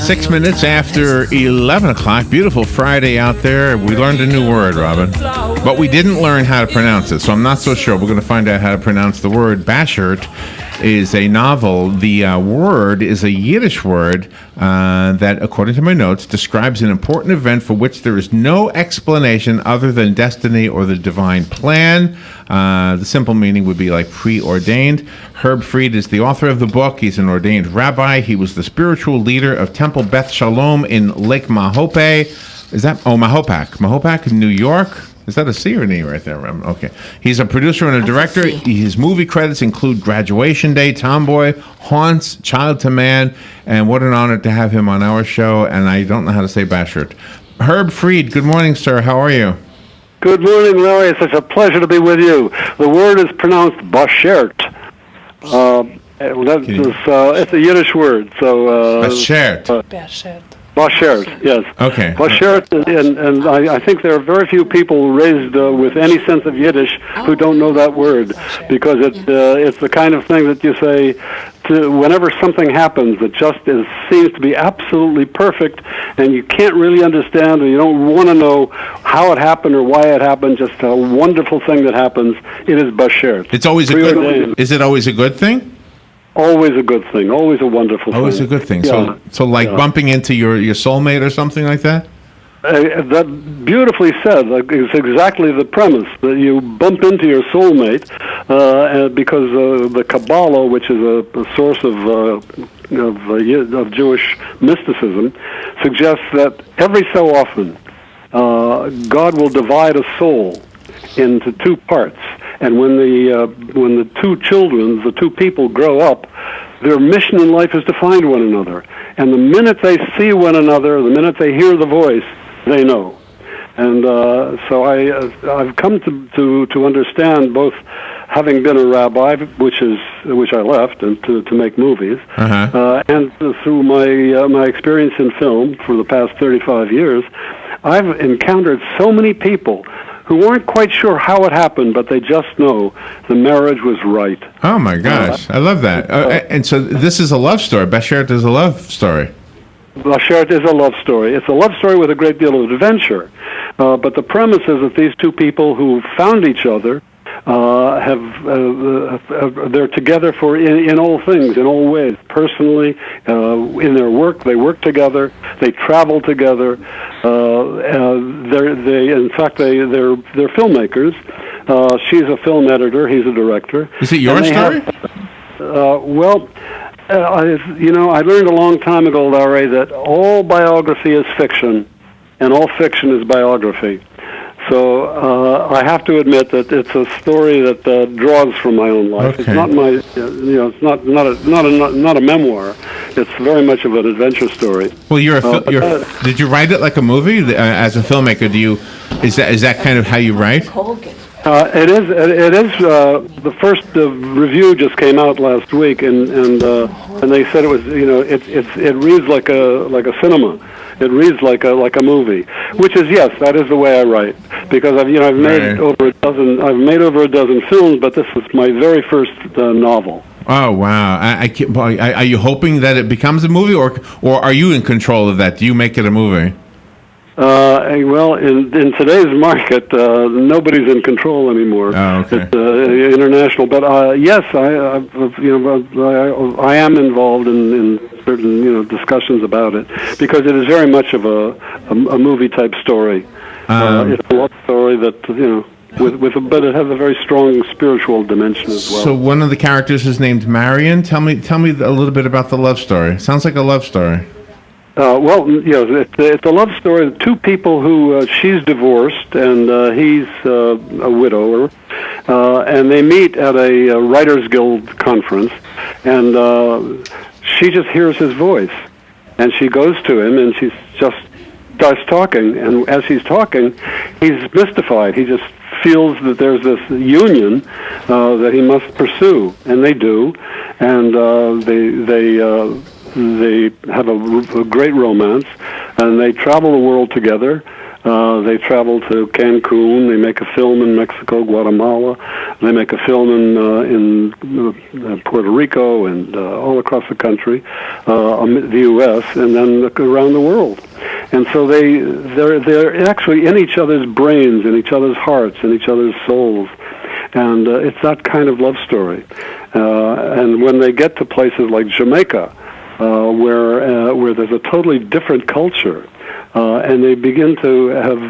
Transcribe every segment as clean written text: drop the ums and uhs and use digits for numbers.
6 minutes after 11 o'clock. Beautiful Friday out there. We learned a new word, Robin. But we didn't learn how to pronounce it, so I'm not so sure. We're going to find out how to pronounce the word. Bashert is a novel. The word is a Yiddish word that, according to my notes, describes an important event for which there is no explanation other than destiny or the divine plan. The simple meaning would be like preordained. Herb Fried is the author of the book. He's an ordained rabbi. He was the spiritual leader of Temple Beth Shalom in Lake Mahopac. Is that Mahopac in New York? Is that a C or an E right there? Okay. He's a producer and a director. His movie credits include Graduation Day, Tomboy, Haunts, Child to Man, and what an honor to have him on our show. And I don't know how to say Bashert. Herb Fried, good morning, sir. How are you? Good morning, Larry. It's such a pleasure to be with you. The word is pronounced Bashert. It's a Yiddish word. So Bashert. Bashert, yes. Okay. Bashert, and I think there are very few people raised with any sense of Yiddish who don't know that word, because it's the kind of thing that you say whenever something happens that just seems to be absolutely perfect, and you can't really understand, or you don't want to know how it happened or why it happened. Just a wonderful thing that happens. It is Bashert. It's always a good. Is it always a good thing? Always a good thing. Always a wonderful thing. Always a good thing. Yeah. So like bumping into your soulmate or something like that? That beautifully said. It's exactly the premise, that you bump into your soulmate, because the Kabbalah, which is a source of Jewish mysticism, suggests that every so often God will divide a soul into two parts. And when the two children, the two people grow up, their mission in life is to find one another. And the minute they see one another, the minute they hear the voice, they know. And so I've come to understand, both having been a rabbi, which I left and to make movies, and through my experience in film for the past 35 years, I've encountered so many people who weren't quite sure how it happened, but they just know the marriage was right. Oh, my gosh. I love that. And so this is a love story. Bashert is a love story. Bashert is a love story. It's a love story with a great deal of adventure. But the premise is that these two people who found each other they're together in all things, in all ways. Personally, in their work, they work together. They travel together. In fact, they're filmmakers. She's a film editor. He's a director. Is it your story? I learned a long time ago, Larry, that all biography is fiction, and all fiction is biography. So I have to admit that it's a story that draws from my own life. Okay. It's not my, it's not a memoir. It's very much of an adventure story. Well, did you write it like a movie? As a filmmaker, is that kind of how you write? It is. The first review just came out last week, and they said it was. It reads like a cinema. It reads like a movie, which is, yes, that is the way I write, because I've made over a dozen films, but this is my very first novel. Oh wow! Are you hoping that it becomes a movie, or are you in control of that? Do you make it a movie? Well, in today's market, nobody's in control anymore. Oh, okay. It's international, but yes, I am involved in certain discussions about it, because it is very much of a movie type story. It's a love story that but it has a very strong spiritual dimension as well. So one of the characters is named Marion. Tell me a little bit about the love story. Sounds like a love story. It's a love story of two people who she's divorced and he's a widower, and they meet at a Writers Guild conference, and she just hears his voice, and she goes to him, and she just starts talking, and as she's talking, he's mystified. He just feels that there's this union that he must pursue, and they do, and they have a great romance, and they travel the world together. They travel to Cancun. They make a film in Mexico, Guatemala. They make a film in Puerto Rico and all across the country, the U.S. and then around the world. And so they're actually in each other's brains, in each other's hearts, in each other's souls. And it's that kind of love story. And when they get to places like Jamaica, where there's a totally different culture, and they begin to have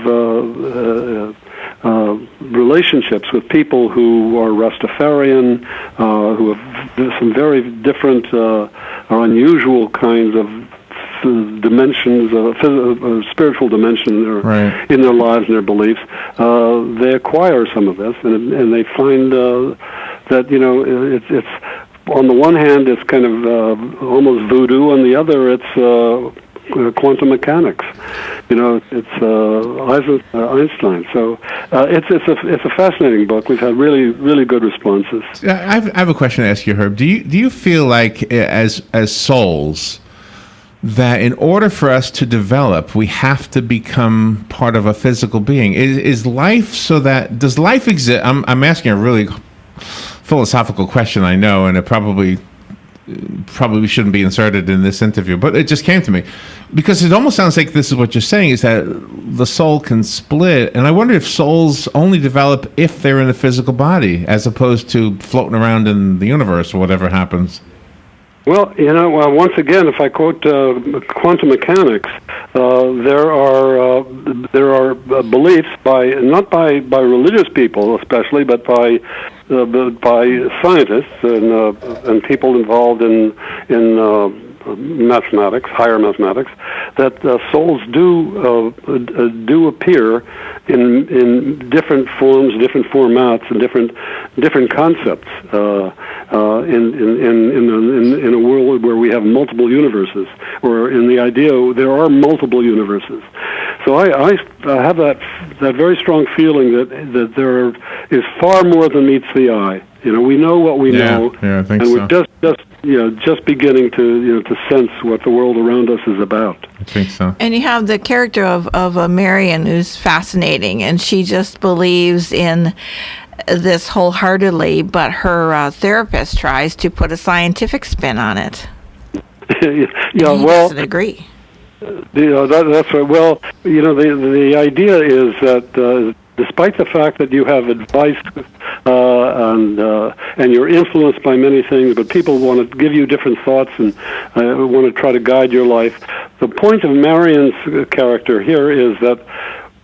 relationships with people who are Rastafarian, who have some very different or unusual kinds of dimensions, spiritual dimension in their lives and their beliefs. They acquire some of this, and they find that it's on the one hand it's kind of almost voodoo, on the other it's quantum mechanics. It's Einstein. So it's a fascinating book. We've had really good responses. I have a question to ask you, Herb. Do you feel like as souls that in order for us to develop, we have to become part of a physical being? Is life so that does life exist? I'm asking a really philosophical question, I know, and it probably shouldn't be inserted in this interview, but it just came to me because it almost sounds like this is what you're saying, is that the soul can split, and I wonder if souls only develop if they're in a physical body as opposed to floating around in the universe or whatever happens. Well, once again, if I quote quantum mechanics, there are beliefs not by religious people especially, but by scientists and people involved in mathematics, higher mathematics, that souls do appear in different forms, different formats, and different concepts in a world where we have multiple universes, or in the idea there are multiple universes. So I have that very strong feeling that there is far more than meets the eye. We know what we know, I think and so. we're just beginning to sense what the world around us is about. I think so. And you have the character of Marion, who's fascinating, and she just believes in this wholeheartedly, but her therapist tries to put a scientific spin on it. He doesn't agree. That's right. Well, the idea is that despite the fact that you have advice and you're influenced by many things, but people want to give you different thoughts and want to try to guide your life. The point of Marion's character here is that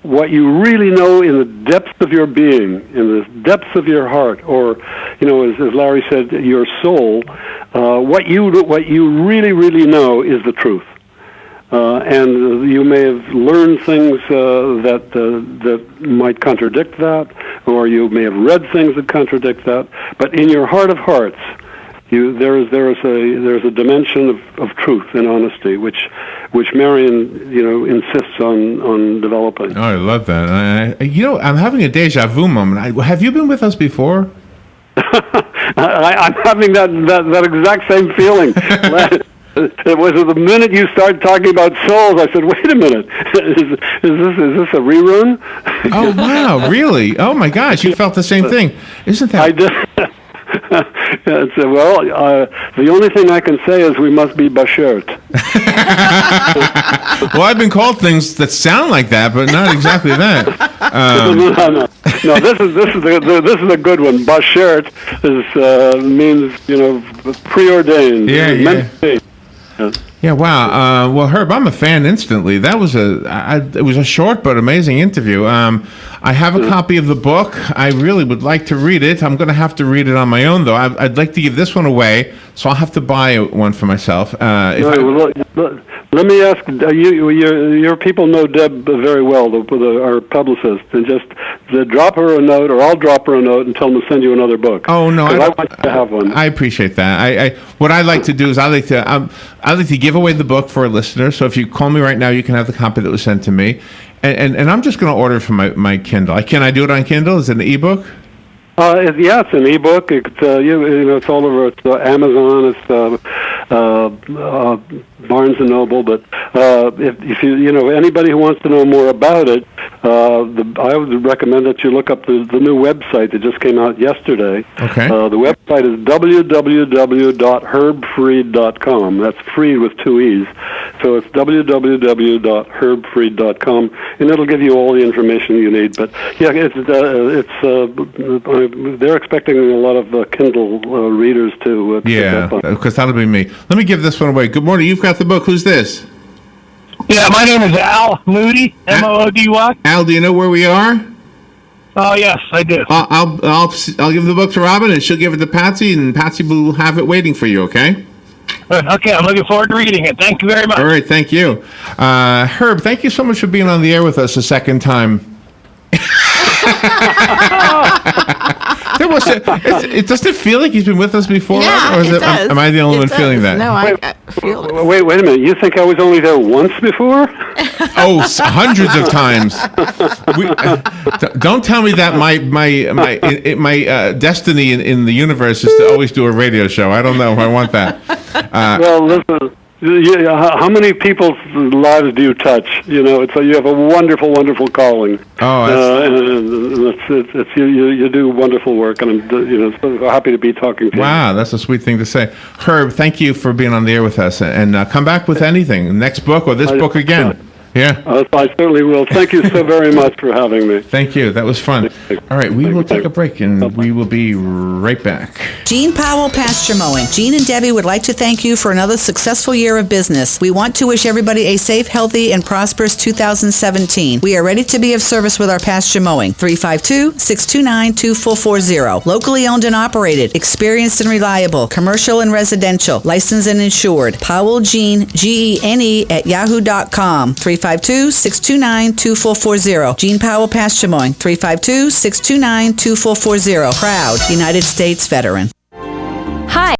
what you really know in the depths of your being, in the depths of your heart, or as Larry said, your soul, what you really know is the truth. And you may have learned things that might contradict that, or you may have read things that contradict that. But in your heart of hearts, there's a dimension of truth and honesty, which Marion insists on developing. Oh, I love that. I'm having a deja vu moment. Have you been with us before? I'm having that exact same feeling. It was the minute you started talking about souls, I said, "Wait a minute, is this a rerun?" Oh wow, really? Oh my gosh, you felt the same thing, isn't that? I did. The only thing I can say is we must be Bashert. Well, I've been called things that sound like that, but not exactly that. No. This is a good one. Bashert means preordained. Meant to be. Yeah, wow. Well, Herb, I'm a fan instantly. That was it was a short but amazing interview. I have a copy of the book. I really would like to read it. I'm going to have to read it on my own, though. I'd like to give this one away, so I'll have to buy one for myself. Let me ask, your people know Deb very well, our publicist, and just drop her a note, or I'll drop her a note and tell them to send you another book. Oh no, I want you to have one. I appreciate that. What I like to do is I like to give away the book for a listener. So if you call me right now, you can have the copy that was sent to me, and I'm just going to order it from my Kindle. Can I do it on Kindle? Is it an ebook? It's an ebook. It's all over. It's Amazon. It's Barnes and Noble. But if anybody who wants to know more about it, I would recommend that you look up the new website that just came out yesterday. Okay. The website is www.herbfried.com. That's Fried with two E's. So it's www.herbfried.com, and it'll give you all the information you need. But yeah, they're expecting a lot of Kindle readers to pick up on. Because that'll be me. Let me give this one away. Good morning. You've got the book. Who's this? Yeah, my name is Al Moody, Moody. Al, do you know where we are? Oh, yes, I do. I'll give the book to Robin, and she'll give it to Patsy, and Patsy will have it waiting for you, okay? Okay, I'm looking forward to reading it. Thank you very much. All right, thank you. Herb, thank you so much for being on the air with us a second time. Doesn't it feel like he's been with us before? Yeah, or it does. Am I the only one feeling that? No, I feel it. Wait a minute. You think I was only there once before? Oh, hundreds of times. Don't tell me that my destiny in the universe is to always do a radio show. I don't know if I want that. Well, listen. How many people's lives do you touch? You have a wonderful, wonderful calling. Oh, you do wonderful work, and I'm so happy to be talking to you. Wow, that's a sweet thing to say. Herb, thank you for being on the air with us, and come back with anything, next book or this book again. Yeah. I certainly will. Thank you so very much for having me. Thank you. That was fun. All right, we will take a break, and we will be right back. Gene Powell Pasture Mowing. Gene and Debbie would like to thank you for another successful year of business. We want to wish everybody a safe, healthy, and prosperous 2017. We are ready to be of service with our pasture mowing. 352-629-2440. Locally owned and operated. Experienced and reliable. Commercial and residential. Licensed and insured. Powell Gene, Gene at yahoo.com. 352-629-2440. Gene Powell Pasture Mowing. 352-629-2440. Proud United States veteran.